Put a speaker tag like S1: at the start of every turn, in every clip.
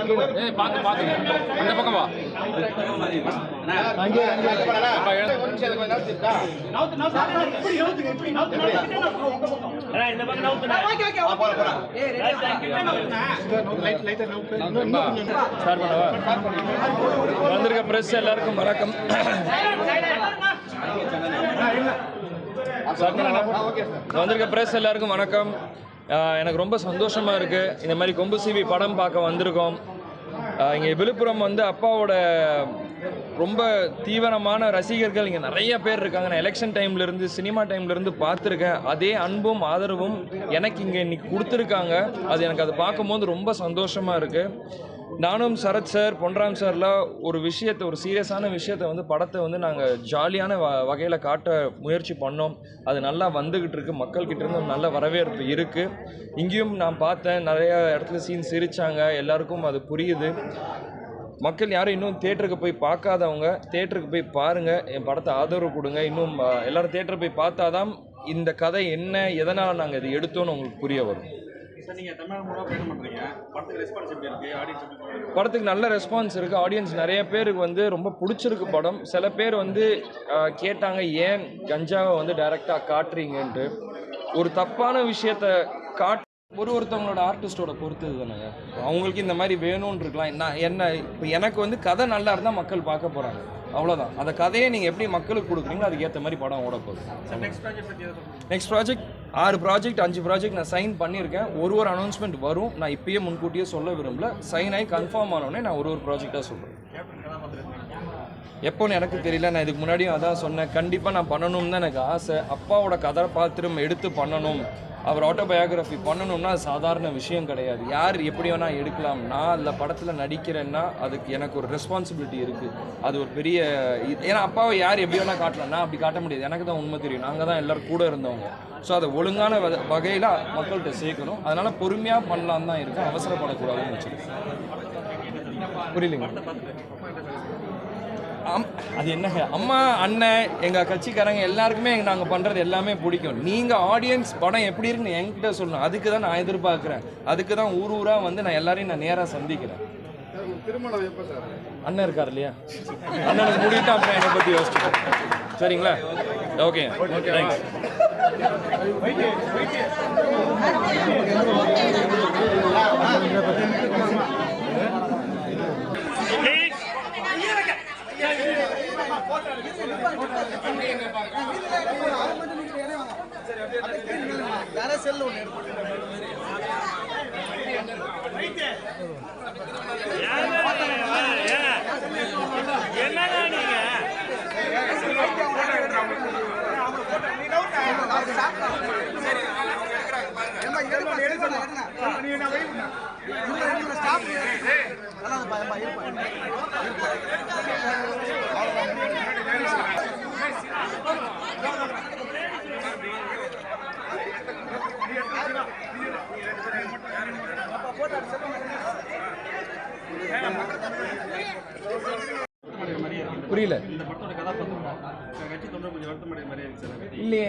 S1: அந்த பக்கம் வா.
S2: வந்திருக்க பிரஸ் எல்லாருக்கும் வணக்கம். வந்திருக்க பிரஸ் எல்லாருக்கும் வணக்கம். எனக்கு ரொம்ப சந்தோஷமாக இருக்குது. இந்த மாதிரி கொம்பு சிவி படம் பார்க்க வந்திருக்கோம். இங்கே விழுப்புரம் வந்து அப்பாவோட ரொம்ப தீவிரமான ரசிகர்கள் இங்கே நிறைய பேர் இருக்காங்க. நான் எலெக்ஷன் டைம்லேருந்து சினிமா டைம்லேருந்து பார்த்துருக்கேன். அதே அன்பும் ஆதரவும் எனக்கு இங்கே இன்றைக்கி கொடுத்துருக்காங்க. அது எனக்கு அதை பார்க்கும்போது ரொம்ப சந்தோஷமாக இருக்குது. நானும் சரத் சார், பொன்ராம் சார்லாம் ஒரு விஷயத்தை, ஒரு சீரியஸான விஷயத்தை வந்து படத்தை வந்து நாங்கள் ஜாலியான வகையில் காட்ட முயற்சி பண்ணோம். அது நல்லா வந்துக்கிட்டு இருக்குது. மக்கள்கிட்டேருந்து நல்ல வரவேற்பு இருக்குது. இங்கேயும் நான் பார்த்தேன், நிறையா இடத்துல சீன் சிரித்தாங்க. எல்லாருக்கும் அது புரியுது. மக்கள் யாரும் இன்னும் தேட்டருக்கு போய் பார்க்காதவங்க தேட்டருக்கு போய் பாருங்கள், என் படத்தை ஆதரவு கொடுங்க. இன்னும் எல்லோரும் தேட்டரை போய் பார்த்தாதான் இந்த கதை என்ன, எதனால் நாங்கள் இது எடுத்தோன்னு உங்களுக்கு புரிய வரும். படத்துக்கு நல்ல ரெஸ்பான்ஸ் இருக்குது. ஆடியன்ஸ் நிறைய பேருக்கு வந்து ரொம்ப பிடிச்சிருக்கு படம். சில பேர் வந்து கேட்டாங்க, ஏன் கஞ்சாவை வந்து டைரெக்டாக காட்டுறீங்கன்ட்டு. ஒரு தப்பான விஷயத்தை ஒருத்தவங்களோட ஆர்டிஸ்டோட பொறுத்தது தானேங்க. அவங்களுக்கு இந்த மாதிரி வேணும்னு இருக்கலாம். இப்போ எனக்கு வந்து கதை நல்லா இருந்தால் மக்கள் பார்க்க போகிறாங்க, அவ்வளோதான். அந்த கதையை நீங்கள் எப்படி மக்களுக்கு கொடுக்குறீங்களோ அதுக்கேற்ற மாதிரி படம் ஓட போகுது. நெக்ஸ்ட் ப்ராஜெக்ட் 6 ப்ராஜெக்ட் 5 ப்ராஜெக்ட் நான் சைன் பண்ணியிருக்கேன். ஒரு அனௌன்ஸ்மெண்ட் வரும். நான் இப்பயே முன்கூட்டியே சொல்ல விரும்பல. சைன் ஆகி கன்ஃபார்ம் ஆனோடனே நான் ஒரு ப்ராஜெக்டாக சொல்கிறேன். எப்போன்னு எனக்கு தெரியல. நான் இதுக்கு முன்னாடியும் அதான் சொன்னேன். கண்டிப்பாக நான் பண்ணணும்னு தான் எனக்கு ஆசை. அப்பாவோட கதாபாத்திரம் எடுத்து பண்ணணும், அவர் ஆட்டோபயோகிராஃபி பண்ணணும்னா அது சாதாரண விஷயம் கிடையாது. யார் எப்படி வேணால் எடுக்கலாம். நான் அதில் படத்தில் நடிக்கிறேன்னா அதுக்கு எனக்கு ஒரு ரெஸ்பான்சிபிலிட்டி இருக்குது. அது ஒரு பெரிய ஏன்னா அப்பாவை யார் எப்படி வேணால் காட்டலாம், நான் அப்படி காட்ட முடியாது. எனக்கு தான் உண்மை தெரியும். நாங்கள் தான் எல்லோரும் கூட இருந்தவங்க. ஸோ அதை ஒழுங்கான வகையில் மக்கள்கிட்ட சேர்க்கணும். அதனால் பொறுமையாக பண்ணலான்னு தான் இருக்கேன். அவசரப்படக்கூடாதுன்னு வச்சுருக்கேன். புரியலைங்க. அது என்னங்க, அம்மா அண்ணன் எங்கள் கட்சிக்காரங்க எல்லாருக்குமே நாங்கள் பண்ணுறது எல்லாமே பிடிக்கும். நீங்கள் ஆடியன்ஸ் படம் எப்படி இருக்குன்னு என்கிட்ட சொல்லணும். அதுக்கு தான் நான் எதிர்பார்க்குறேன். அதுக்கு தான் ஊராக வந்து நான் எல்லாரையும் நான் நேராக சந்திக்கிறேன்.
S3: திருமணம் எப்போ சார்?
S2: அண்ணன் இருக்கார் இல்லையா, அண்ணனுக்கு முடிவிட்டு அப்புறம் என்னை பற்றி யோசிச்சுக்கோங்க. சரிங்களா? Okay, thanks. புரியல. இல்லையே,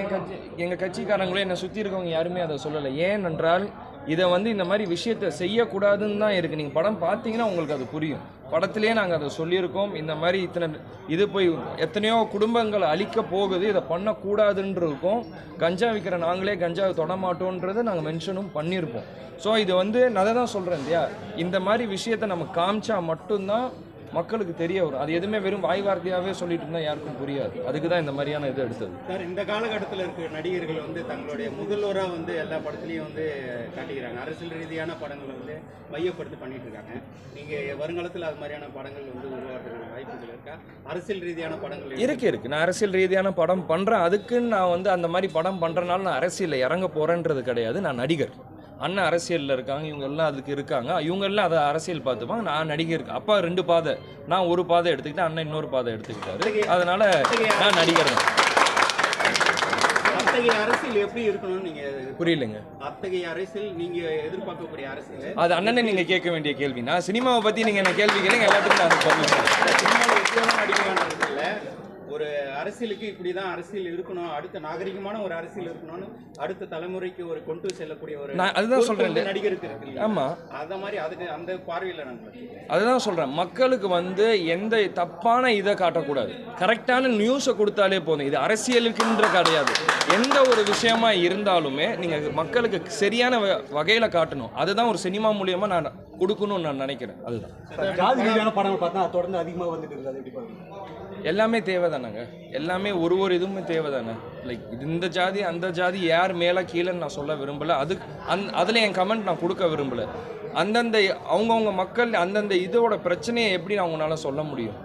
S2: எங்கள் கட்சிக்காரங்களும் என்னை சுற்றி இருக்கவங்க யாருமே அதை சொல்லலை. ஏனென்றால் இதை வந்து இந்த மாதிரி விஷயத்தை செய்யக்கூடாதுன்னு தான் இருக்குது. நீங்கள் படம் பார்த்தீங்கன்னா உங்களுக்கு அது புரியும். படத்திலே நாங்கள் அதை சொல்லியிருக்கோம். இந்த மாதிரி இது போய் எத்தனையோ குடும்பங்களை அழிக்க போகுது, இதை பண்ணக்கூடாதுன்றதுக்கும் கஞ்சா விற்கிற நாங்களே கஞ்சாவை தொடமாட்டோன்றதை நாங்கள் மென்ஷனும் பண்ணியிருப்போம். ஸோ இது வந்து நான் தான் சொல்கிறேன் இல்லையா, இந்த மாதிரி விஷயத்தை நம்ம காமிச்சா மட்டும்தான் மக்களுக்கு தெரிய வரும். அது எதுவுமே வெறும் வாய் வார்த்தையாகவே சொல்லிட்டு இருந்தால் யாருக்கும் புரியாது. அதுக்கு தான் இந்த மாதிரியான இது எடுத்தது.
S3: சார், இந்த காலகட்டத்தில் இருக்கிற நடிகர்கள் வந்து தங்களுடைய முதல்வராக வந்து எல்லா படத்துலையும் வந்து காட்டிக்கிறாங்க. அரசியல் ரீதியான படங்களை வந்து மையப்படுத்தி பண்ணிட்டு இருக்காங்க. நீங்கள் வருங்காலத்தில் அது மாதிரியான படங்கள் வந்து உருவாக்குற வாய்ப்புகள் இருக்கா? அரசியல் ரீதியான படங்கள்
S2: இருக்கு. நான் அரசியல் ரீதியான படம் பண்ணுறேன். அதுக்குன்னு நான் வந்து அந்த மாதிரி படம் பண்ணுறனால நான் அரசியலில் இறங்க போகிறேன்றது கிடையாது. நான் நடிகர். அண்ணன் அரசியலில் இருக்காங்க, இவங்க எல்லாம் அதுக்கு இருக்காங்க. இவங்க எல்லாம் அதை அரசியல் பார்த்துப்பாங்க. நான் நடிகர். அப்பா 2 பாதை, நான் ஒரு பாதை எடுத்துக்கிட்டேன், அண்ணன் இன்னொரு பாதை எடுத்துக்கிட்டாரு. அதனால நான் நடிகர் தான்.
S3: அத்தகைய அரசியல் எப்படி இருக்கணும்னு நீங்க
S2: புரியலைங்க.
S3: அத்தகைய அரசியல் நீங்க எதிர்பார்க்கக்கூடிய அரசியல்
S2: அது அண்ணனை நீங்க கேட்க வேண்டிய கேள்வி. நான் சினிமாவை பத்தி நீங்க என்ன கேள்வி கேளுங்க, எல்லாத்துக்கும் நான் பதில் சொல்றேன்.
S3: சினிமாவில் எப்படியான நடிகை ஒரு அரசியலுக்கு இப்படிதான் அரசியல் இருக்கணும், அடுத்த நாகரிகமான ஒரு அரசியல் இருக்கணும்னு அடுத்த தலைமுறைக்கு ஒரு கொண்டு செல்லக்கூடிய ஒரு
S2: நான் அதுதான் சொல்றேன்
S3: நடிகருக்கு இருக்கு.
S2: ஆமா,
S3: அத மாதிரி அதுக்கு அந்த பார்வையில நான்
S2: அதுதான் சொல்றேன். மக்களுக்கு வந்து எந்த தப்பான இதை காட்டக்கூடாது, கரெக்டான நியூஸை கொடுத்தாலே போதும். இது அரசியலுக்குன்ற கிடையாது, எந்த ஒரு விஷயமா இருந்தாலுமே நீங்க மக்களுக்கு சரியான வகையில காட்டணும். அதுதான் ஒரு சினிமா மூலியமா நான் கொடுக்கணும்னு நான் நினைக்கிறேன். அதுதான்
S1: ஜாதி ரீதியான படங்கள் பார்த்தா தொடர்ந்து அதிகமாக வந்துட்டு இருக்குது. அது எப்படி பாருங்க?
S2: எல்லாமே தேவை தானேங்க, எல்லாமே ஒரு இதுவுமே தேவை தானே. லைக் இந்த ஜாதி அந்த ஜாதி யார் மேலே கீழேன்னு நான் சொல்ல விரும்பலை. அதில் என் கமெண்ட் நான் கொடுக்க விரும்பலை. அந்தந்த அவங்கவுங்க மக்கள் அந்தந்த இதோட பிரச்சனையை எப்படி அவங்களால சொல்ல முடியும்?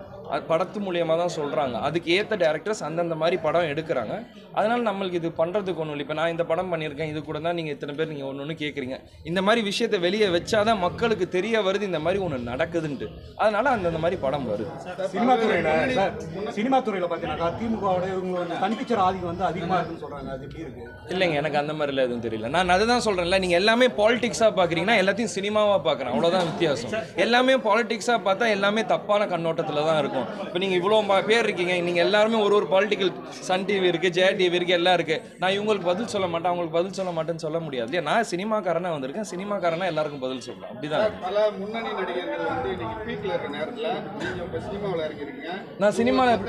S2: படத்து மூலியமாக தான் சொல்கிறாங்க. அதுக்கு ஏற்ற டேரக்டர்ஸ் அந்தந்த மாதிரி படம் எடுக்கிறாங்க. அதனால் நம்மளுக்கு இது பண்ணுறதுக்கு ஒன்றும் இல்லை. இப்போ நான் இந்த படம் பண்ணியிருக்கேன், இது கூட தான் நீங்கள் இத்தனை பேர் நீங்கள் ஒன்று கேட்குறீங்க. இந்த மாதிரி விஷயத்தை வெளியே வச்சாதான் மக்களுக்கு தெரிய வருது இந்த மாதிரி ஒன்று நடக்குதுன்ட்டு. அதனால் அந்தந்த மாதிரி படம் வருது.
S1: சினிமா துறையில் சார், சினிமா துறையில் பார்த்தீங்கன்னா திமுகவோட இவங்க தனிப்பிச்சர் ஆதிக்கம் வந்து அதிகமாக இருக்குன்னு சொல்கிறாங்க. அது எப்படி இருக்குது?
S2: இல்லைங்க, எனக்கு அந்த மாதிரிலாம் எதுவும் தெரியல. நான் அதுதான் சொல்கிறேன்ல, நீங்கள் எல்லாமே பாலிடிக்ஸாக பார்க்குறீங்கன்னா எல்லாத்தையும் சினிமாவாக பார்க்குறேன், அவ்வளோதான் வித்தியாசம். எல்லாமே பாலிடிக்ஸாக பார்த்தா எல்லாமே தப்பான கண்ணோட்டத்தில் தான் இருக்கும். இப்போ நீங்கள் இவ்வளோ பேர் இருக்கீங்க, நீங்கள் எல்லாருமே ஒரு பாலிட்டிக்கல், சன் டிவி இருக்குது, ஜெயா டிவி இருக்குது, எல்லாம் இருக்குது. நான் இவங்களுக்கு பதில் சொல்ல மாட்டேன், அவங்களுக்கு பதில் சொல்ல மாட்டேன்னு சொல்ல முடியாது இல்லையா? நான் சினிமாக்காரனாக வந்திருக்கேன், சினிமாக்காரனாக எல்லாருக்கும் பதில் சொல்லலாம். அப்படிதான்
S4: பல முன்னணி நடிகர்கள் வந்து இன்னைக்கு பீக்ல இருக்க நேரத்தில் நீங்கள் இப்போ சினிமாவில் இருக்கிறீங்க.
S2: நான் சினிமாவில்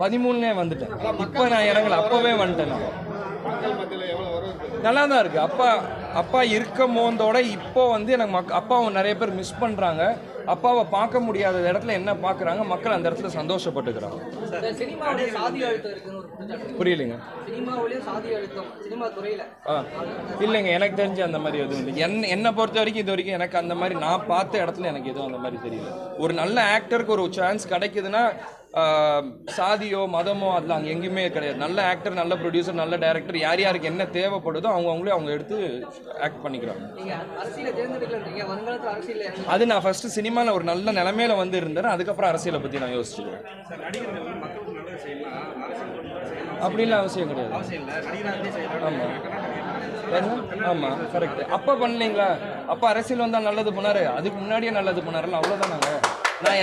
S2: 13 வந்துட்டேன். இப்போ நான் இறங்கல, அப்போவே வந்துட்டேன். நான்
S4: மக்கள் மத்தியில் எவ்வளோ வரும்?
S2: நல்லா தான் இருக்குது. அப்பா இருக்கும் போதோட இப்போ வந்து எனக்கு அப்பாவை நிறைய பேர் மிஸ் பண்ணுறாங்க. அப்பாவை பார்க்க முடியாத இடத்துல என்ன பார்க்குறாங்க, மக்கள் அந்த இடத்துல சந்தோஷப்பட்டுக்கிறாங்க. புரியலைங்க. இல்லைங்க, எனக்கு தெரிஞ்ச அந்த மாதிரி எதுவும் இல்லை. என்னை பொறுத்த வரைக்கும் இது வரைக்கும் எனக்கு அந்த மாதிரி நான் பார்த்த இடத்துல எனக்கு எதுவும் அந்த மாதிரி தெரியல. ஒரு நல்ல ஆக்டருக்கு ஒரு சான்ஸ் கிடைக்குதுன்னா சாதியோ மதமோ அதில் அங்கே எங்கேயுமே கிடையாது. நல்ல ஆக்டர், நல்ல ப்ரொடியூசர், நல்ல டைரக்டர், யார் யாருக்கு என்ன தேவைப்படுதோ அவங்க எடுத்து ஆக்ட் பண்ணிக்கிறாங்க. அது நான் ஃபர்ஸ்ட் சினிமாவில் ஒரு நல்ல நிலைமையில வந்து இருந்தேன், அதுக்கப்புறம் அரசியலை பற்றி நான் யோசிச்சுக்கிறேன். அப்படின்லாம் அவசியம் கிடையாது. ஆமாம் ஆமாம், கரெக்ட். அப்பா பண்ணீங்களா? அப்பா அரசியல் வந்தால் நல்லது பண்ணாரு, அதுக்கு முன்னாடியே நல்லது பண்ணாருல்ல, அவ்வளோதான். நான்